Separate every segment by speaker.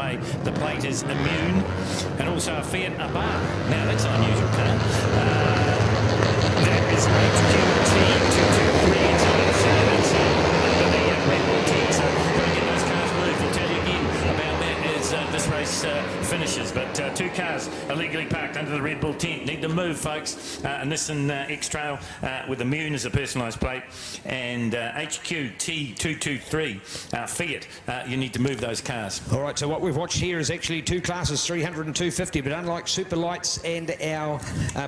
Speaker 1: say the plate is Immune, and also a Fiat Abarth. Now that's an unusual car. That is HQT223. It's under the Red Bull tent. So gotta get those cars moved. We'll tell you again about that as this race finishes. But two cars illegally parked under the Red Bull tent. Need to move, folks. A Nissan X-Trail with Immune as a personalised plate, and HQT223 Fiat. You need to move those cars.
Speaker 2: All right, so what we've watched here is actually two classes, 300 and 250, but unlike Super Lights and our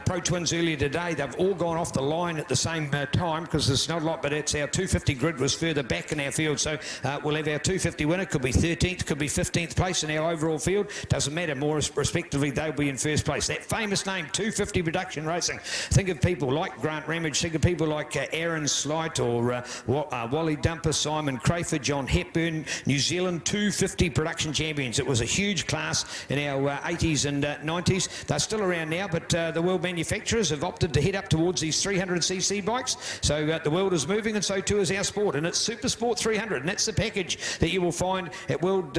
Speaker 2: Pro Twins earlier today, they've all gone off the line at the same time, because there's not a lot, but it's our 250 grid was further back in our field, so we'll have our 250 winner, could be 13th, could be 15th place in our overall field, doesn't matter, more respectively, they'll be in first place. That famous name, 250 Production Racing. Think of people like Grant Ramage, think of people like Aaron Slight or Wally Dumper, Simon Crayford, John Hepburn, New Zealand 250 production champions. It was a huge class in our 80s and 90s. They're still around now, but the world manufacturers have opted to head up towards these 300cc bikes. So the world is moving, and so too is our sport. And it's Super Sport 300, and that's the package that you will find at World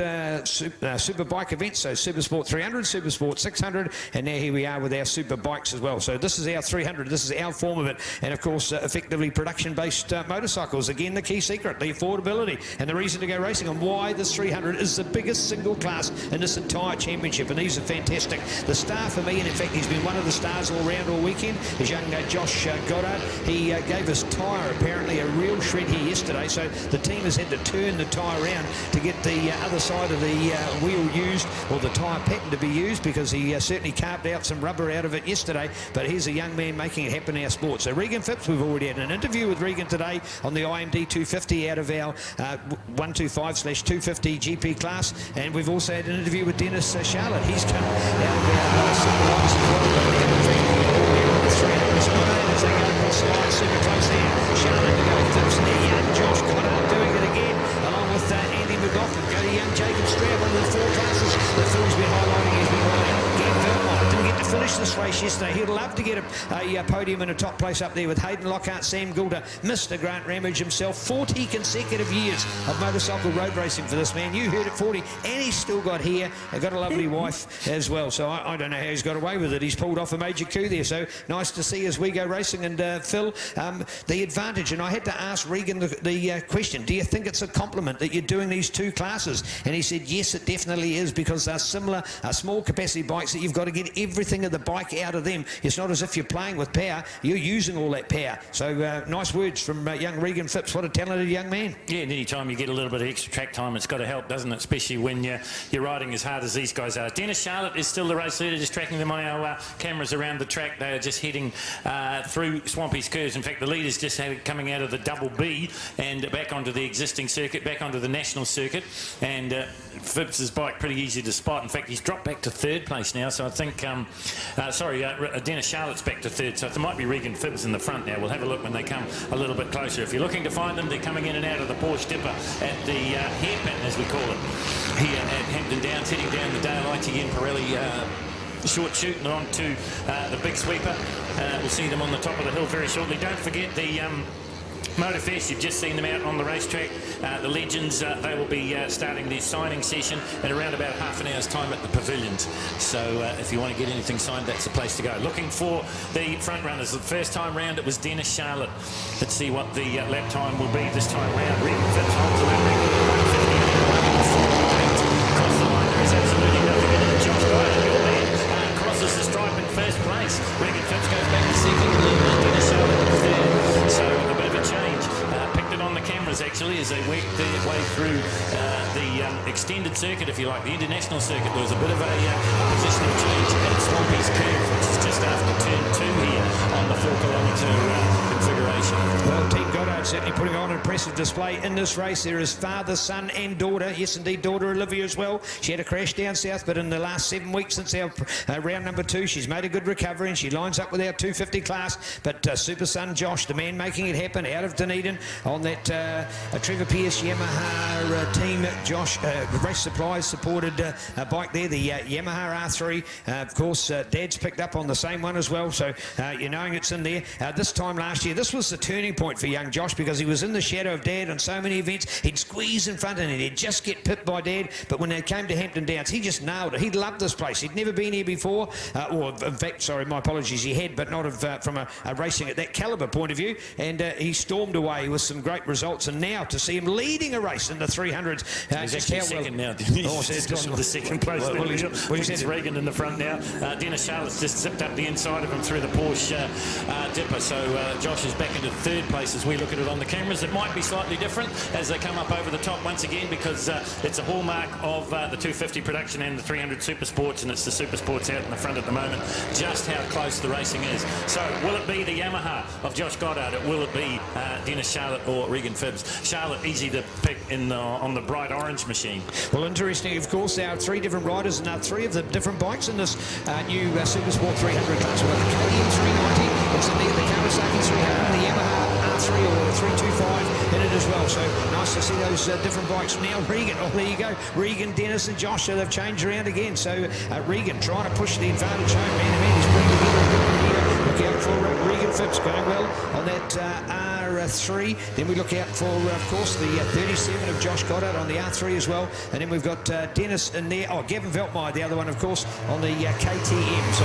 Speaker 2: Super Bike events. So Super Sport 300, Super Sport 600, and now here we are with our super bikes as well. So this is our 300, this is our form of it, and of course effectively production-based motorcycles. Again, the key secret, the affordability, and the reason to go racing, and why this 300 is the biggest single class in this entire championship, and these are fantastic. The star for me, and in fact he's been one of the stars all round all weekend, is young Josh Goddard. He gave his tyre apparently a real shred here yesterday, so the team has had to turn the tyre around to get the other side of the wheel used, or the tyre pattern to be used, because he certainly carved out some rubber out of it yesterday. But here's a young man making it happen in our sport. So Regan Phipps, we've already had an interview with Regan today on the IMD 250 out of our 125/250 GP class, and we've also had an interview with Dennis Charlotte. He's come out of our super lights as well. As they go across the line, super close there. Charlotte to go with Phipps, and there young Josh Goddard doing it again, along with Andy McLaughlin. Go to young Jacob Stroud, one of the four classes that Phil's been highlighting. He's been riding. Didn't get to finish this race yesterday. He'd love to get a podium and a top place up there with Hayden Lockhart, Sam Goulder, Mr. Grant Ramage himself. 40 consecutive years of motorcycle road racing for this man. You heard it, 40, and he's still got hair. They've got a lovely wife as well, so I don't know how he's got away with it. He's pulled off a major coup there, so nice to see as we go racing. And Phil, the advantage, and I had to ask Regan the question, do you think it's a compliment that you're doing these two classes? And he said yes, it definitely is, because they're similar, small capacity bikes that you've got to get everything of the bike out of them. It's not as if you're playing with power, you're using all that power. So nice words from young Regan Phipps. What a talented young man.
Speaker 1: Yeah, and any time you get a little bit of extra track time, it's got to help, doesn't it? Especially when you're riding as hard as these guys are. Dennis Charlotte is still the race leader, just tracking them on our cameras around the track. They are just heading through Swampy's curves. In fact, the leader's just coming out of the double B and back onto the existing circuit, back onto the national circuit. And Phipps's bike pretty easy to spot. In fact, he's dropped back to third place now, so I think Dennis Charlotte's back to third, so it might be Regan Phipps in the front now. We'll have a look when they come a little bit closer. If you're looking to find them, they're coming in and out of the Porsche Dipper at the hairpin, as we call it, here at Hampton Downs, heading down the Dale ITN Pirelli short shoot and on to the big sweeper. We'll see them on the top of the hill very shortly. Don't forget the Motorfest, you've just seen them out on the racetrack. The legends, they will be starting their signing session at around about half an hour's time at the pavilions. So if you want to get anything signed, that's the place to go. Looking for the front runners. The first time round it was Dennis Charlotte. Let's see what the lap time will be this time round. Regan Phipps holds the lap record at 1:50. Across the line, there is absolutely nothing in it. Josh Goddard, your man, crosses the stripe in first place. Regan Phipps goes back to second, and Dennis Charlotte in third. So a bit of a change. Picked it on the cameras actually as they worked their way through the extended circuit, if you like, the international circuit. There was a bit of a positional change at Swampy's curve, which is just after turn 2 here on the 4-kilometre configuration.
Speaker 2: Well, Team Goddard certainly putting on an impressive display in this race. There is father, son and daughter. Yes, indeed, daughter Olivia as well. She had a crash down south, but in the last 7 weeks since our round number 2, she's made a good recovery and she lines up with our 250 class. But super son Josh, the man making it happen out of Dunedin on that Trevor Pierce Yamaha team. Josh, race Supplies supported bike there, the Yamaha R3. Of course, Dad's picked up on the same one as well, so you're knowing it's in there. This time last year, this was the turning point for young Josh because he was in the shadow of Dad on so many events. He'd squeeze in front and he'd just get pipped by Dad, but when they came to Hampton Downs, he just nailed it. He loved this place. He'd never been here before, or in fact, sorry, my apologies, he had, but not from a racing at that calibre point of view, and he stormed away with some great results, and now to see him leading a race in the 300s.
Speaker 1: He's actually second now. He's just the second place. He's Regan in the front now. Dennis Charlotte's just zipped up the inside of him through the Porsche dipper, so Josh is back into third place as we look at it on the cameras. It might be slightly different as they come up over the top once again because it's a hallmark of the 250 production and the 300 Super Sports, and it's the Super Sports out in the front at the moment, just how close the racing is. So will it be the Yamaha of Josh Goddard? Will it be Dennis Charlotte or Regan Phibbs? Charlotte easy to pick on the bright orange machine.
Speaker 2: Well, interesting, of course, there are three different riders and three of the different bikes in this new Super Sport 300 class. We've got the KTM 390, it's in there, the Kawasaki 300, the Yamaha R3 or 325 in it as well. So nice to see those different bikes. Now Regan, oh there you go, Regan, Dennis and Josh, so they've changed around again. So Regan trying to push the advantage home, man, he's bringing together a good one here. Look out for Regan Phibbs going well on that R3. Then we look out for, of course, the 37 of Josh Goddard on the R3 as well. And then we've got Dennis in there. Oh, Gavin Veltmeyer, the other one, of course, on the KTM. So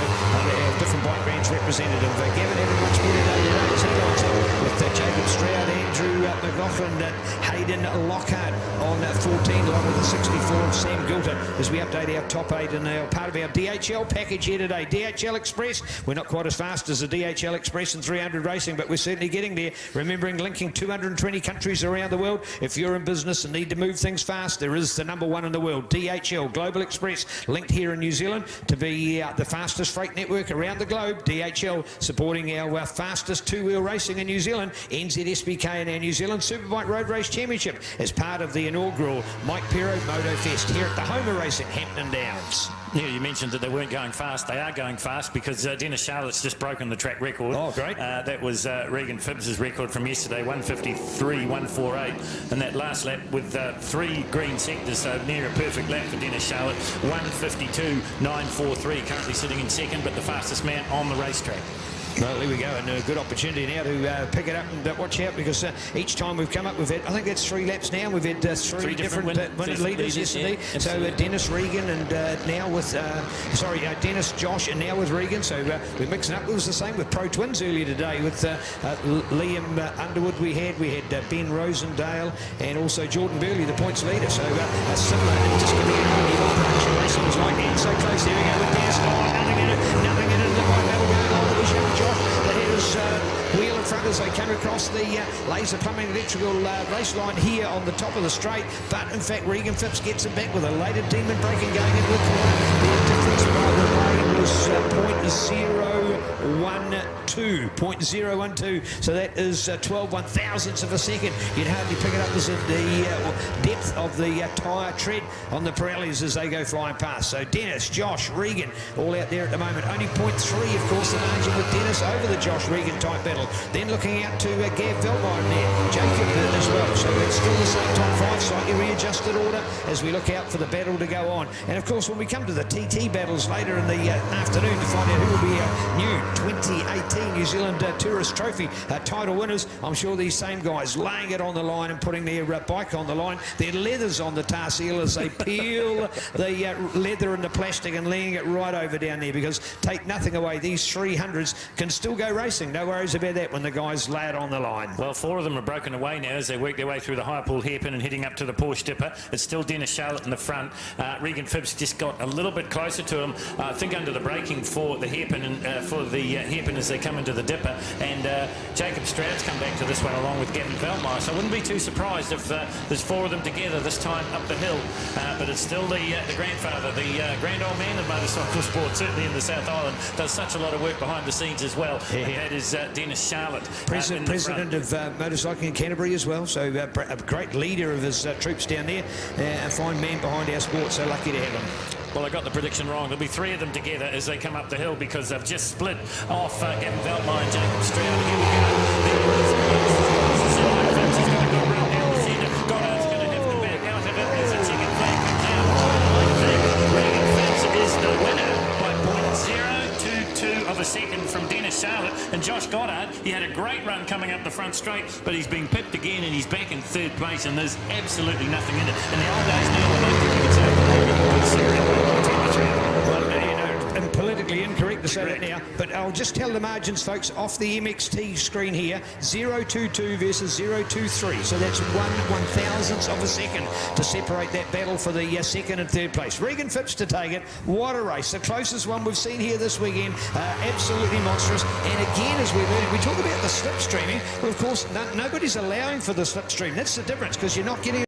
Speaker 2: different bike brands representative. Gavin having much better day today as he lines up with Jacob Stroud, Andrew McLaughlin, Hayden Lockhart on 14, along with the 64 of Sam Gilter, as we update our top 8 and part of our DHL package here today. DHL Express, we're not quite as fast as the DHL Express in 300 racing, but we're certainly getting there. Remembering linking 220 countries around the world. If you're in business and need to move things fast, there is the #1 in the world, DHL Global Express, linked here in New Zealand to be the fastest freight network around the globe. DHL supporting our fastest two-wheel racing in New Zealand, NZSBK and our New Zealand Superbike Road Race Championship as part of the inaugural Mike Pero Moto Fest here at the home of racing, Hampton Downs.
Speaker 1: Yeah, you mentioned that they weren't going fast. They are going fast because Dennis Charlotte's just broken the track record.
Speaker 2: Oh, great.
Speaker 1: That was Regan Phibbs' record from yesterday, 153.148. And that last lap with 3 green sectors, so near a perfect lap for Dennis Charlotte, 152.943. Currently sitting in second, but the fastest man on the racetrack.
Speaker 2: Well, there we go, and a good opportunity now to pick it up and watch out because each time we've come up, we've had, I think that's 3 laps now, we've had three different winning leaders yesterday. Yeah, so Dennis, Regan, and now with, Dennis, Josh, and now with Regan. So we're mixing up. It was the same with Pro Twins earlier today with Liam Underwood we had Ben Rosendale, and also Jordan Burley, the points leader. So similar, and just giving it on the production racing was like, and so close, there we go with Dennis. Nothing in it, the right battle going on. Josh, the headers wheel in front as they come across the laser plumbing electrical race line here on the top of the straight, but in fact Regan Phibbs gets it back with a later demon braking going into the corner. The difference by the way was 0.012, so that is 12 1,000ths of a second. You'd hardly pick it up as the depth of the tyre tread on the Pirellis as they go flying past. So Dennis, Josh, Regan, all out there at the moment. Only 0.3, of course, the margin with Dennis over the Josh Regan type battle. Then looking out to Gav Veltmeyer in there, Jacob as well. So it's still the same top 5, slightly readjusted order as we look out for the battle to go on. And of course, when we come to the TT battles later in the afternoon to find out who will be our new 2018 New Zealand Tourist Trophy title winners, I'm sure these same guys laying it on the line and putting their bike on the line, their leathers on the tar seal as they peel the leather and the plastic and laying it right over down there, because take nothing away, these 300s can still go racing. No worries about that when the guys lay it on the line.
Speaker 1: Well, 4 of them are broken away now as they work their way through the high pool hairpin and heading up to the Porsche dipper. It's still Dennis Charlotte in the front. Regan Phibbs just got a little bit closer to him, I think under the braking for the hairpin and for the hairpin as they come into the dipper. And Jacob Stroud's come back to this one along with Gavin Veltmeyer, so I wouldn't be too surprised if there's 4 of them together this time up the hill. But it's still the grandfather, the grand old man of motorcycle sport, certainly in the South Island, does such a lot of work behind the scenes as well. Yeah. And that is Dennis Charlotte.
Speaker 2: President of motorcycling in Canterbury as well, so a great leader of his troops down there, a fine man behind our sport, so lucky to have him.
Speaker 1: Well, I got the prediction wrong. There'll be 3 of them together as they come up the hill because they've just split off Gavin Veltmeyer and Jacob Stroud. Here we go. Goddard's going to have to back out of it as a chicken flag comes out. And Josh Goddard, he had a great run coming up the front straight, but he's been pipped again and he's back in third place, and there's absolutely nothing in it. In the old days, Neil, I don't think you could say
Speaker 2: Well, you know, and politically incorrect to say that now, but I'll just tell the margins, folks, off the MXT screen here, 0.22 versus 0.23, so that's 1/1000th of a second to separate that battle for the second and third place. Regan Phipps to take it. What a race. The closest one we've seen here this weekend. Absolutely monstrous. And again, as we learned, we talk about the slipstreaming. Well, of course, nobody's allowing for the slipstream. That's the difference, because you're not getting